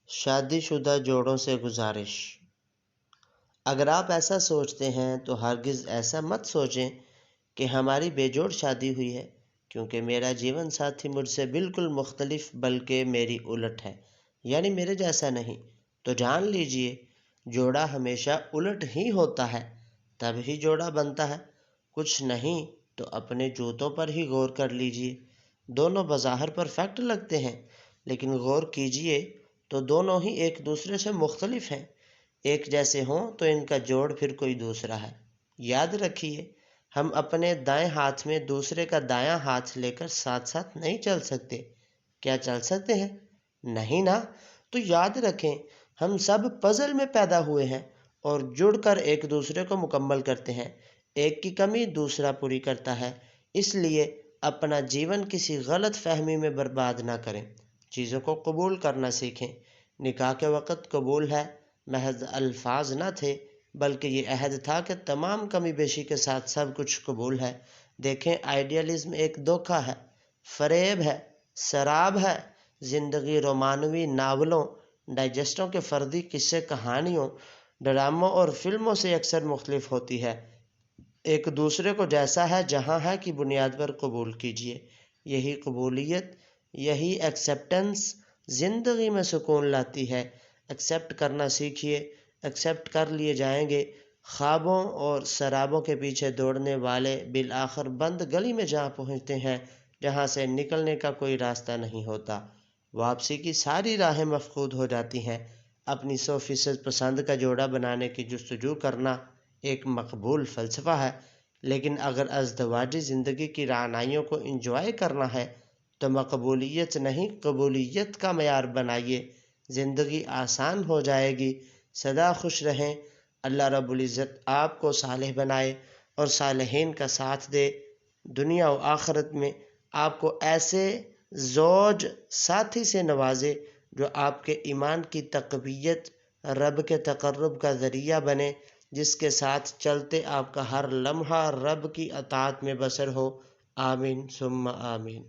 شادی شدہ جوڑوں سے گزارش: اگر آپ ایسا سوچتے ہیں تو ہرگز ایسا مت سوچیں کہ ہماری بے جوڑ شادی ہوئی ہے، کیونکہ میرا جیون ساتھی مجھ سے بالکل مختلف بلکہ میری الٹ ہے، یعنی میرے جیسا نہیں۔ تو جان لیجئے، جوڑا ہمیشہ الٹ ہی ہوتا ہے، تب ہی جوڑا بنتا ہے۔ کچھ نہیں تو اپنے جوتوں پر ہی غور کر لیجئے۔ دونوں بظاہر پرفیکٹ لگتے ہیں، لیکن غور کیجئے تو دونوں ہی ایک دوسرے سے مختلف ہیں۔ ایک جیسے ہوں تو ان کا جوڑ پھر کوئی دوسرا ہے۔ یاد رکھیے، ہم اپنے دائیں ہاتھ میں دوسرے کا دایاں ہاتھ لے کر ساتھ ساتھ نہیں چل سکتے۔ کیا چل سکتے ہیں؟ نہیں نا۔ تو یاد رکھیں، ہم سب پزل میں پیدا ہوئے ہیں اور جڑ کر ایک دوسرے کو مکمل کرتے ہیں۔ ایک کی کمی دوسرا پوری کرتا ہے۔ اس لیے اپنا جیون کسی غلط فہمی میں برباد نہ کریں۔ چیزوں کو قبول کرنا سیکھیں۔ نکاح کے وقت قبول ہے محض الفاظ نہ تھے، بلکہ یہ عہد تھا کہ تمام کمی بیشی کے ساتھ سب کچھ قبول ہے۔ دیکھیں، آئیڈیالزم ایک دھوکہ ہے، فریب ہے، سراب ہے۔ زندگی رومانوی ناولوں، ڈائجسٹوں کے فردی قصے کہانیوں، ڈراموں اور فلموں سے اکثر مختلف ہوتی ہے۔ ایک دوسرے کو جیسا ہے جہاں ہے کی بنیاد پر قبول کیجئے۔ یہی قبولیت، یہی ایکسیپٹنس زندگی میں سکون لاتی ہے۔ ایکسیپٹ کرنا سیکھیے، ایکسیپٹ کر لیے جائیں گے۔ خوابوں اور سرابوں کے پیچھے دوڑنے والے بالآخر بند گلی میں جا پہنچتے ہیں، جہاں سے نکلنے کا کوئی راستہ نہیں ہوتا۔ واپسی کی ساری راہیں مفقود ہو جاتی ہیں۔ اپنی 100% پسند کا جوڑا بنانے کی جستجو کرنا ایک مقبول فلسفہ ہے، لیکن اگر ازدواجی زندگی کی رعنائیوں کو انجوائے کرنا ہے تو مقبولیت نہیں، قبولیت کا معیار بنائیے۔ زندگی آسان ہو جائے گی۔ سدا خوش رہیں۔ اللہ رب العزت آپ کو صالح بنائے اور صالحین کا ساتھ دے۔ دنیا و آخرت میں آپ کو ایسے زوج ساتھی سے نوازے جو آپ کے ایمان کی تقویت، رب کے تقرب کا ذریعہ بنے، جس کے ساتھ چلتے آپ کا ہر لمحہ رب کی اطاعت میں بسر ہو۔ آمین ثم آمین۔